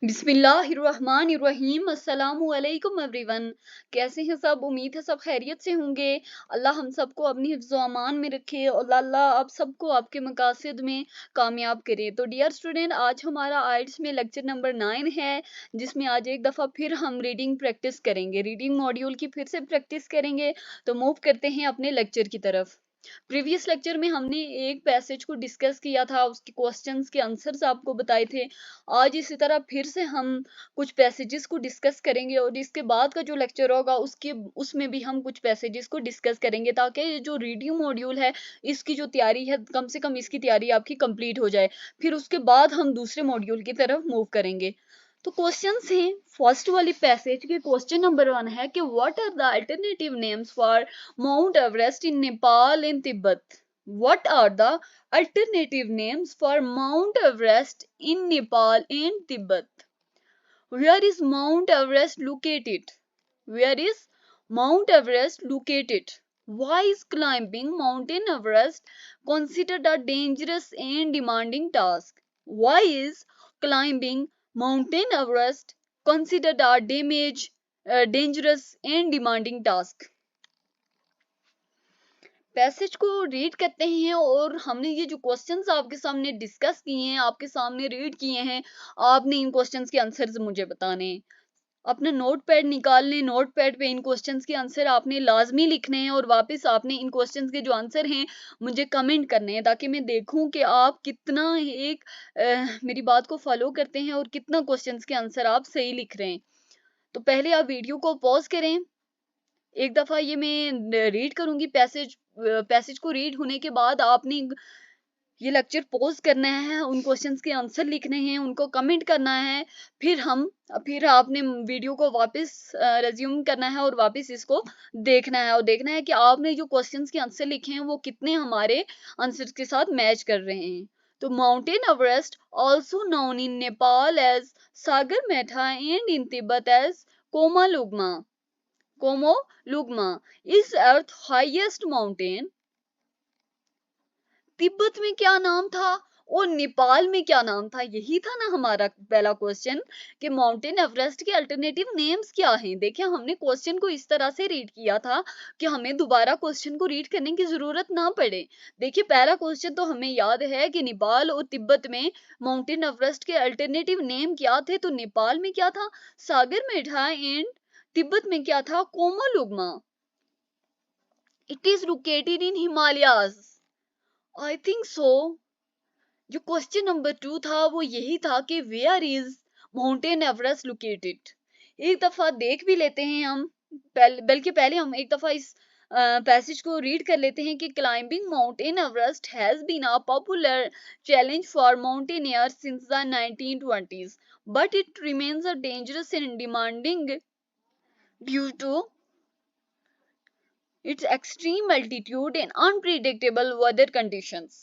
बिस्मिल्लाहिर्रहमानिर्रहीम अस्सलामु अलैकुम एवरीवन। कैसे हैं सब? उम्मीद है सब खैरियत से होंगे। अल्लाह हम सबको अपनी हिफ्ज़ व अमान में रखे और अल्लाह आप सबको आपके मकासद में कामयाब करे। तो डियर स्टूडेंट, आज हमारा आइल्स में लेक्चर नंबर 9 है, जिसमें आज एक दफ़ा फिर हम रीडिंग प्रैक्टिस करेंगे, रीडिंग मॉड्यूल की फिर से प्रैक्टिस करेंगे। तो मूव करते हैं अपने लेक्चर की तरफ। प्रीवियस लेक्चर में हमने एक पैसेज को डिस्कस किया था, उसके क्वेश्चंस के आंसर्स आपको बताए थे। आज इसी तरह फिर से हम कुछ पैसेजेस को डिस्कस करेंगे और इसके बाद का जो लेक्चर होगा उसमें भी हम कुछ पैसेजेस को डिस्कस करेंगे, ताकि ये जो रीडिंग मॉड्यूल है इसकी जो तैयारी है, कम से कम इसकी तैयारी आपकी कंप्लीट हो जाए। फिर उसके बाद हम दूसरे मॉड्यूल की तरफ मूव करेंगे। तो क्वेश्चंस हैं, फर्स्ट वाली पैसेज के क्वेश्चन नंबर 1 है कि what are the alternative names for mount Everest in Nepal and Tibet. What are the alternative names for Mount Everest in Nepal and Tibet? Where is Mount Everest located? Where is Mount Everest located? Why is climbing Mountain Everest considered a dangerous and demanding task? Why is climbing Mountain Everest considered a dangerous and demanding task? Passage को read करते हैं और हमने ये जो questions आपके सामने discuss किए हैं, आपके सामने रीड किए हैं, आपने इन क्वेश्चंस के आंसर्स मुझे बताने हैं। अपना नोट पैड निकाल लें, नोट पैड पे इन क्वेश्चंस के आंसर आपने लाजमी लिखने हैं और वापस आपने इन क्वेश्चंस के जो आंसर हैं मुझे कमेंट करने हैं, ताकि मैं देखूं कि आप कितना मेरी बात को फॉलो करते हैं और कितना क्वेश्चंस के आंसर आप सही लिख रहे हैं। तो पहले आप वीडियो को पॉज करें। एक दफा ये मैं रीड करूंगी पैसेज को रीड होने के बाद आपने ये लेक्चर पॉज करना है, उन क्वेश्चंस के आंसर लिखने हैं, उनको कमेंट करना है। फिर आपने वीडियो को वापस रिज्यूम करना है और वापस इसको देखना है और देखना है कि आपने जो क्वेश्चंस के आंसर लिखे हैं वो कितने हमारे आंसर के साथ मैच कर रहे हैं। तो mountain Everest also known in Nepal as Sagarmatha and in Tibet as Chomolungma is earth highest mountain। Tibet में क्या नाम था और नेपाल में क्या नाम था? यही था ना हमारा पहला क्वेश्चन कि माउंटेन एवरेस्ट के अल्टरनेटिव नेम्स क्या हैं। देखिए, हमने क्वेश्चन को इस तरह से रीड किया था कि हमें दोबारा क्वेश्चन को रीड करने की जरूरत ना पड़े। देखिए, पहला क्वेश्चन तो हमें याद है कि नेपाल और तिब्बत में माउंटेन एवरेस्ट के अल्टरनेटिव नेम क्या थे। तो नेपाल में क्या था? सागरमाथा एंड तिब्बत में क्या था? Chomolungma. It is located in Himalayas. I think so. जो क्वेश्चन नंबर 2 था वो यही था कि where is mountain Everest located. एक दफा देख भी लेते हैं हम, बल्कि पहले हम एक दफा इस पैसेज को रीड कर लेते हैं कि climbing mountain Everest has been a popular challenge for mountaineers since the 1920s, but it remains a dangerous and demanding due to its extreme altitude and unpredictable weather conditions।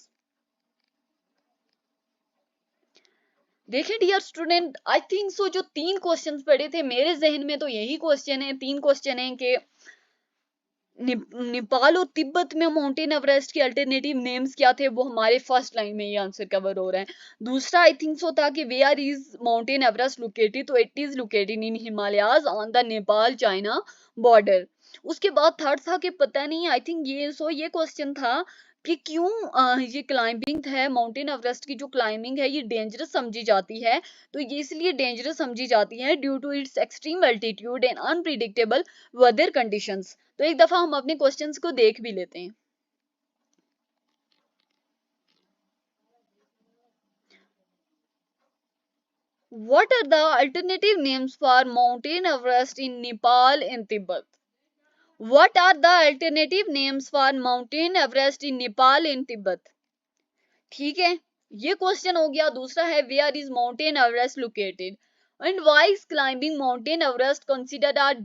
देखिए dear student, I think so जो 3 questions पढ़े थे मेरे जहन में, तो यही question है, 3 क्वेश्चन है कि नेपाल और तिब्बत में माउंटेन एवरेस्ट के अल्टरनेटिव नेम्स क्या थे। वो हमारे फर्स्ट लाइन में ये आंसर कवर हो रहा है। दूसरा आई थिंक सो था कि where is mountain Everest located, तो it is located in Himalayas on the Nepal China border. उसके बाद थर्ड था कि पता नहीं, आई थिंक ये क्वेश्चन था कि क्यों ये क्लाइंबिंग है, माउंटेन एवरेस्ट की जो क्लाइंबिंग है ये डेंजरस समझी जाती है। तो ये इसलिए डेंजरस समझी जाती है due to its extreme altitude and unpredictable weather conditions. तो एक दफा हम अपने क्वेश्चंस को देख भी लेते हैं। What are the alternative names for Mountain Everest in Nepal and Tibet? What are the alternative names for Mountain Everest in Nepal and Tibet? ठीक है, ये क्वेश्चन हो गया। दूसरा है where is mountain Everest located and why is climbing mountain Everest considered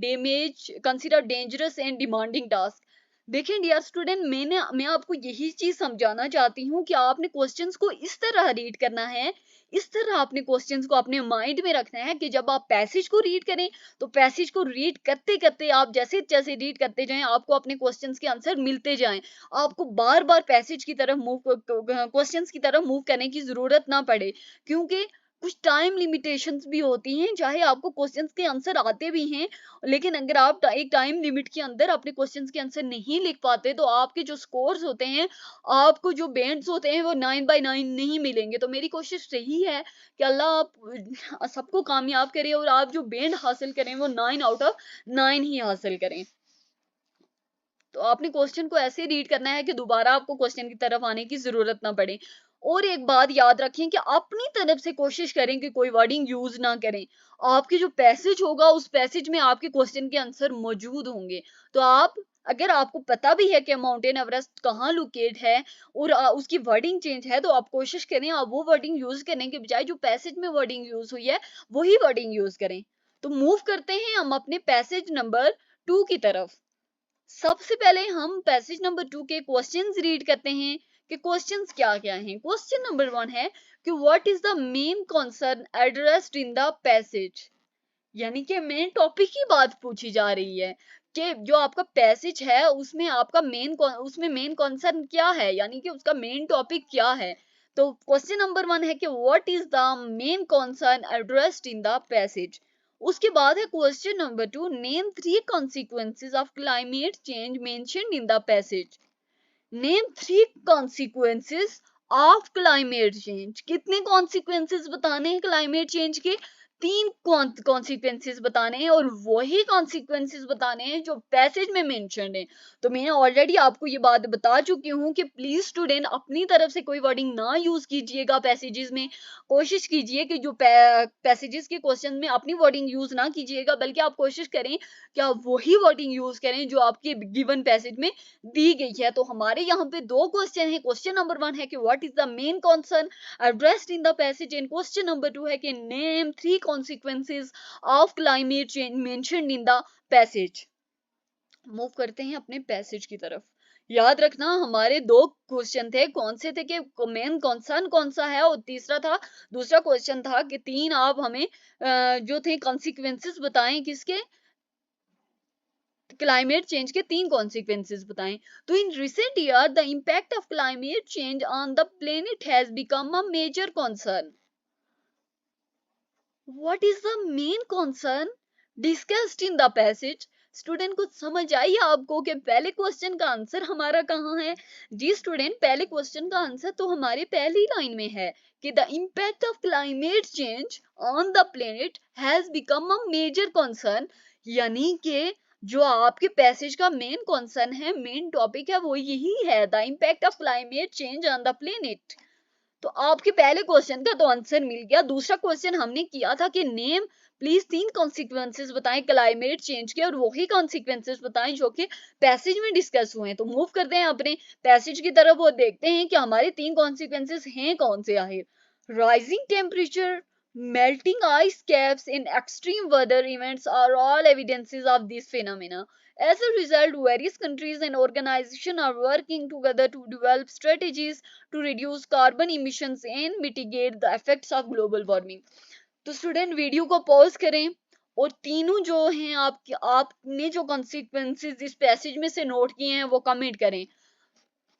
dangerous and demanding task. देखिए dear student, मैं आपको यही चीज समझाना चाहती हूँ कि आपने क्वेश्चंस को इस तरह रीड करना है, इस तरह आपने क्वेश्चंस को अपने माइंड में रखना है कि जब आप पैसेज को रीड करें तो पैसेज को रीड करते करते आप जैसे जैसे रीड करते जाएं आपको अपने क्वेश्चंस के आंसर मिलते जाएं। आपको बार बार पैसेज की तरफ मूव क्वेश्चंस की तरफ मूव करने की जरूरत ना पड़े, क्योंकि कुछ टाइम लिमिटेशंस भी होती हैं, चाहे आपको क्वेश्चंस के आंसर आते भी हैं, लेकिन अगर आप एक टाइम लिमिट के अंदर अपने क्वेश्चंस के आंसर नहीं लिख पाते तो आपके जो स्कोर्स होते हैं, आपको जो बैंड्स होते हैं वो 9/9 नहीं मिलेंगे। तो मेरी कोशिश यही है कि अल्लाह आप सबको कामयाब करे और आप जो बैंड हासिल करें वो 9/9 ही हासिल करें। तो आपने क्वेश्चन को ऐसे रीड करना है कि दोबारा आपको क्वेश्चन की तरफ आने की जरूरत ना पड़े। और एक बात याद रखें कि अपनी तरफ से कोशिश करें कि कोई वर्डिंग यूज ना करें। आपके जो पैसेज होगा उस पैसेज में आपके क्वेश्चन के आंसर मौजूद होंगे। तो आप, अगर आपको पता भी है कि माउंटेन एवरेस्ट कहाँ लोकेट है और उसकी वर्डिंग चेंज है, तो आप कोशिश करें आप वो वर्डिंग यूज करने के बजाय जो पैसेज में वर्डिंग यूज हुई है वही वर्डिंग यूज करें। तो मूव करते हैं हम अपने पैसेज नंबर 2 की तरफ। सबसे पहले हम पैसेज नंबर 2 के क्वेश्चंस रीड करते हैं कि क्वेश्चंस क्या क्या हैं। क्वेश्चन नंबर 1 है कि what is the main concern addressed in the passage, यानी कि मेन टॉपिक की बात पूछी जा रही है कि जो आपका पैसेज है उसमें आपका मेन कंसर्न क्या है, यानी कि उसका मेन टॉपिक क्या है। तो क्वेश्चन नंबर 1 है कि what is the main concern addressed in the passage. उसके बाद है question number 2, name 3 consequences of climate change mentioned in the passage। Name 3 consequences of climate change। कितने consequences बताने हैं क्लाइमेट चेंज के? 3 consequences बताने हैं और वही consequences बताने हैं जो पैसेज में मेंशन है। तो मैं ऑलरेडी आपको ये बात बता चुकी हूँ कि प्लीज स्टूडेंट अपनी तरफ से कोई वर्डिंग ना यूज कीजिएगा पैसेजेस में। कोशिश कीजिए कि जो पैसेजेस के क्वेश्चन में अपनी वर्डिंग यूज ना कीजिएगा, बल्कि आप कोशिश करें कि आप वही वर्डिंग यूज करें जो आपके गिवन पैसेज में दी गई है। तो हमारे यहाँ पे 2 क्वेश्चन है। क्वेश्चन नंबर 1 है कि what is the main concern addressed in the passage, and question number 2 है कि name 3 consequences of climate change mentioned in the passage। Move करते हैं अपने पैसेज की तरफ। याद रखना हमारे 2 क्वेश्चन थे, कौन से थे कि मेन कंसर्न कौन सा है, और तीसरा था, दूसरा क्वेश्चन था कि 3 आप हमें जो थे कॉन्सिक्वेंसेस बताएं किसके, क्लाइमेट चेंज के 3 कॉन्सिक्वेंसेस बताएं। तो in recent year the impact of climate change on the planet has become a major concern. What is the main concern discussed in the passage? Student कुछ समझ आई आपको कि पहले क्वेश्चन का आंसर हमारा कहाँ है? जी स्टूडेंट, पहले क्वेश्चन का आंसर तो हमारे पहली लाइन में है कि the impact of climate change on the planet has become a major concern, यानी कि जो आपके पैसेज का मेन कंसर्न है, मेन टॉपिक है, वो यही है the impact of climate change on the planet. तो आपके पहले क्वेश्चन का तो आंसर मिल गया। दूसरा क्वेश्चन हमने किया था कि नेम प्लीज 3 कॉन्सिक्वेंसेस बताएं क्लाइमेट चेंज के, और वही कॉन्सिक्वेंसेस बताएं जो कि पैसेज में डिस्कस हुए हैं। तो मूव करते हैं अपने पैसेज की तरफ और देखते हैं कि हमारे 3 कॉन्सिक्वेंसेस हैं कौन से आखिर। Rising temperature, melting ice caps in extreme weather events are all evidences of this phenomena. As a result, various countries and organizations are working together to develop strategies to reduce carbon emissions and mitigate the effects of global warming। तो student video को pause करें और तीनों जो हैं आपने जो consequences इस पैसेज में से नोट किए हैं वो कमेंट करें।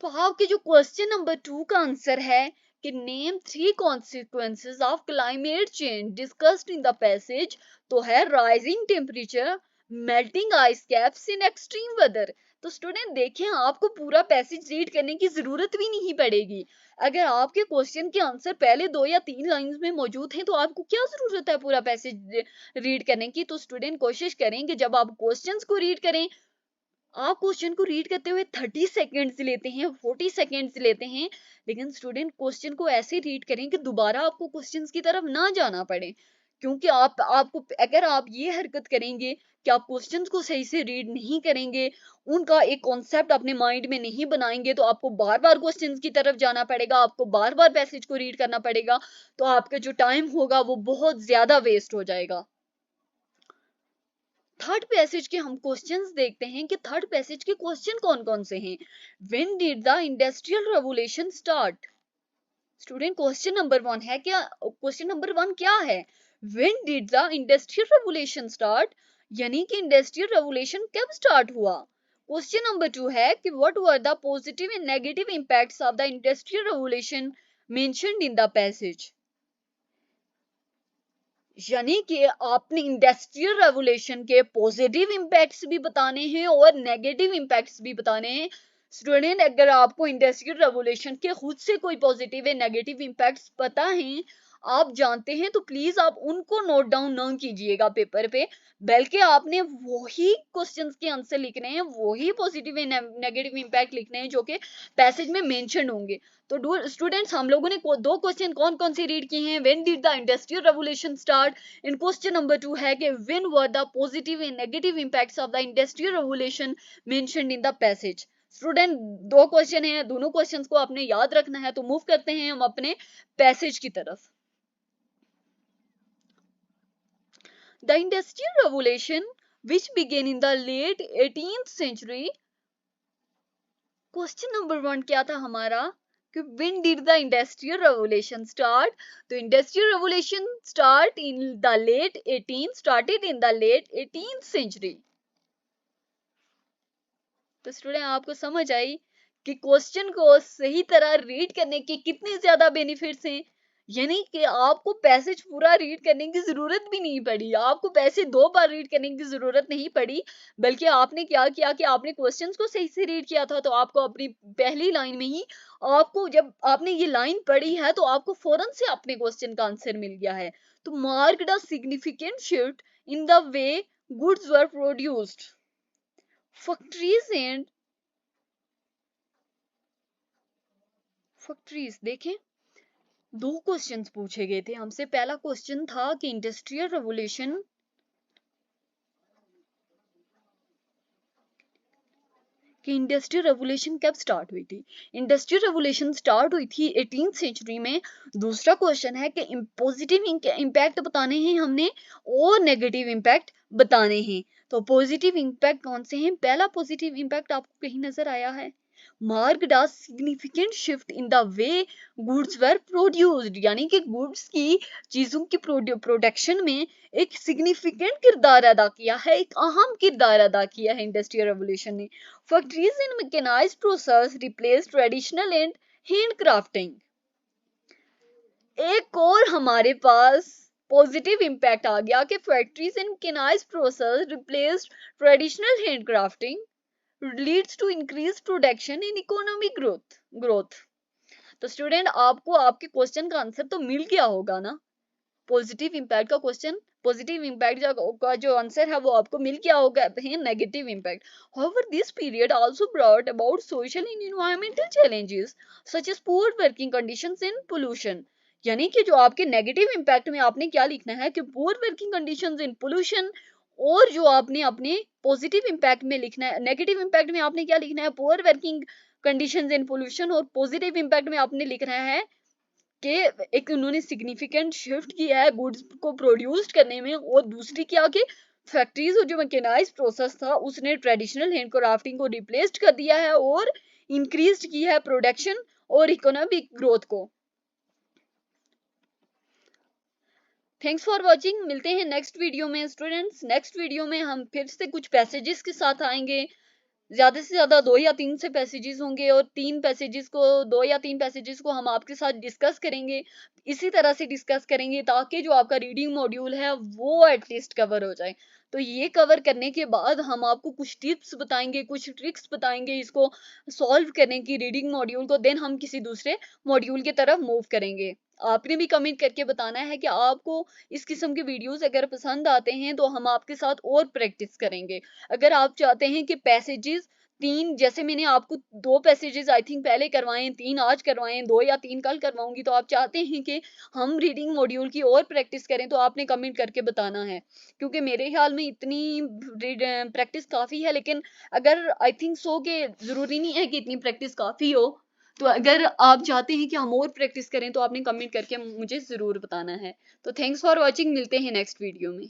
तो आपके जो क्वेश्चन नंबर 2 का आंसर है कि name 3 consequences of climate change discussed in the passage, तो है rising temperature, melting ice caps in extreme weather. तो स्टूडेंट देखें, आपको पूरा पैसेज रीड करने की जरूरत भी नहीं पड़ेगी। अगर आपके क्वेश्चन के आंसर पहले 2 या 3 लाइंस में मौजूद हैं तो आपको क्या जरूरत है पूरा पैसेज रीड करने की। तो स्टूडेंट कोशिश करें कि जब आप क्वेश्चंस को रीड करें, आप क्वेश्चन को रीड करते हुए 30 सेकेंड्स लेते हैं, 40 सेकेंड्स लेते हैं, लेकिन स्टूडेंट क्वेश्चन को ऐसे रीड करें कि दोबारा आपको क्वेश्चंस की तरफ ना जाना पड़े। क्योंकि आपको अगर आप ये हरकत करेंगे कि आप क्वेश्चंस को सही से रीड नहीं करेंगे, उनका एक कॉन्सेप्ट अपने माइंड में नहीं बनाएंगे, तो आपको बार बार क्वेश्चंस की तरफ जाना पड़ेगा, आपको बार बार पैसेज को रीड करना पड़ेगा, तो आपका जो टाइम होगा वो बहुत ज्यादा वेस्ट हो जाएगा। थर्ड पैसेज के हम क्वेश्चंस देखते हैं कि थर्ड पैसेज के क्वेश्चन कौन कौन से हैं। When did the industrial revolution start? Student question number 1 है क्या, क्वेश्चन नंबर 1 क्या है? When did the industrial revolution start, यानी कि इंडस्ट्रियल रेवोल्यूशन कब स्टार्ट हुआ। क्वेश्चन नंबर 2 है कि what were the positive and negative impacts of the industrial revolution mentioned in the passage. यानी कि आपने इंडस्ट्रियल रेवोल्यूशन के पॉजिटिव इम्पैक्ट्स भी बताने हैं और नेगेटिव इम्पैक्ट्स भी बताने हैं। स्टूडेंट, अगर आपको इंडस्ट्रियल रेवोल्यूशन के खुद से कोई पॉजिटिव या नेगेटिव इम्पैक्ट्स पता हैं, आप जानते हैं, तो प्लीज आप उनको नोट डाउन ना कीजिएगा पेपर पे, बल्कि आपने वही क्वेश्चंस के आंसर लिखने हैं, वही पॉजिटिव या नेगेटिव इम्पैक्ट लिखने हैं जो कि पैसेज में मेंशन होंगे। तो स्टूडेंट्स, हम लोगों ने दो क्वेश्चन कौन कौन से रीड किए हैं? When did the industrial revolution start? In question number 2 है कि when were the positive and negative impacts of the industrial revolution mentioned in the passage. Student, दो क्वेश्चन हैं, दोनों क्वेश्चंस को आपने याद रखना है। तो मूव करते हैं हम अपने पैसेज की तरफ। The Industrial Revolution, which began in the late 18th century, question number 1 क्या था हमारा कि when did the Industrial Revolution start? तो Industrial Revolution started in the late 18th century। तो स्टूडेंट, आपको समझ आई कि क्वेश्चन को सही तरह रीड करने के कितने ज्यादा बेनिफिट्स हैं। यानी कि आपको पैसेज पूरा रीड करने की जरूरत भी नहीं पड़ी, आपको पैसे 2 बार रीड करने की जरूरत नहीं पड़ी, बल्कि आपने क्या किया कि आपने क्वेश्चंस को सही से रीड किया था। तो आपको अपनी पहली लाइन में ही, आपको जब आपने ये लाइन पढ़ी है तो आपको फौरन से अपने क्वेश्चन का आंसर मिल गया है। तो mark the significant shift in the way goods were produced. Factories देखें, 2 क्वेश्चंस पूछे गए थे हमसे। पहला क्वेश्चन था कि इंडस्ट्रियल रेवोल्यूशन कब स्टार्ट हुई थी? इंडस्ट्रियल रेवोल्यूशन स्टार्ट हुई थी 18th सेंचुरी में। दूसरा क्वेश्चन है कि पॉजिटिव इम्पैक्ट बताने हैं हमने और नेगेटिव इम्पैक्ट बताने हैं। तो पॉजिटिव इम्पैक्ट कौन से हैं? पहला पॉजिटिव इम्पैक्ट आपको कहीं नजर आया है, mark the significant shift in the way goods were produced, यानी कि गुड्स की, चीजों की प्रोडक्शन में एक सिग्निफिकेंट किरदार अदा किया है, एक अहम किरदार अदा किया है इंडस्ट्रियल रेवोल्यूशन ने। Factories in mechanised process replace traditional and handcrafting. एक और हमारे पास पॉजिटिव इम्पैक्ट आ गया कि factories in mechanised process replace traditional handcrafting leads to increased production in economic growth। तो स्टूडेंट, आपको आपके क्वेश्चन का आंसर तो मिल गया होगा ना? पॉजिटिव इम्पैक्ट का क्वेश्चन, पॉजिटिव इम्पैक्ट का जो आंसर है वो आपको मिल गया होगा है negative impact. However, this period also brought about social and environmental challenges such as poor working conditions and pollution। यानी कि जो आपके नेगेटिव इम्पैक्ट में आपने क्या लिखना है कि पुअर वर्किंग कंडीशंस इन पोल्यूशन, और जो आपने अपने पॉजिटिव इम्पैक्ट में लिखना है, नेगेटिव इम्पैक्ट में आपने क्या लिखना है? पुअर वर्किंग कंडीशंस इन पोल्यूशन। और पॉजिटिव इम्पैक्ट में आपने लिखना है कि एक उन्होंने सिग्निफिकेंट शिफ्ट किया है गुड्स को प्रोड्यूस करने में, और दूसरी क्या कि फैक्ट्रीज और जो मैकेनाइज्ड प्रोसेस था उसने ट्रेडिशनल हैंडक्राफ्टिंग को रिप्लेस्ड कर दिया है और इंक्रीज की है प्रोडक्शन और इकोनॉमिक ग्रोथ को। थैंक्स फॉर वॉचिंग, मिलते हैं नेक्स्ट वीडियो में स्टूडेंट्स। नेक्स्ट वीडियो में हम फिर से कुछ पैसेजेस के साथ आएंगे, ज्यादा से ज्यादा 2 या 3 से पैसेजेस होंगे, और 2 या 3 पैसेजेस को हम आपके साथ डिस्कस करेंगे। इसी तरह से डिस्कस करेंगे ताकि जो आपका रीडिंग मॉड्यूल है वो एटलीस्ट कवर हो जाए। तो ये कवर करने के बाद हम आपको कुछ टिप्स बताएंगे, कुछ ट्रिक्स बताएंगे इसको सॉल्व करने की, रीडिंग मॉड्यूल को। देन हम किसी दूसरे मॉड्यूल की तरफ मूव करेंगे। आपने भी कमेंट करके बताना है कि आपको इस किस्म के वीडियोस अगर पसंद आते हैं तो हम आपके साथ और प्रैक्टिस करेंगे। अगर आप चाहते हैं कि पैसेजेस 3, जैसे मैंने आपको 2 पैसेजेस आई थिंक पहले करवाएं, 3 आज करवाएं, 2 या 3 कल करवाऊंगी, तो आप चाहते हैं कि हम रीडिंग मॉड्यूल की और प्रैक्टिस करें, तो आपने कमेंट करके बताना है। क्योंकि मेरे ख्याल में इतनी प्रैक्टिस काफ़ी है, लेकिन अगर आई थिंक सो कि ज़रूरी नहीं है कि इतनी प्रैक्टिस काफ़ी हो। तो अगर आप चाहते हैं कि हम और प्रैक्टिस करें तो आपने कमेंट करके मुझे ज़रूर बताना है। तो थैंक्स फॉर वॉचिंग, मिलते हैं नेक्स्ट वीडियो में।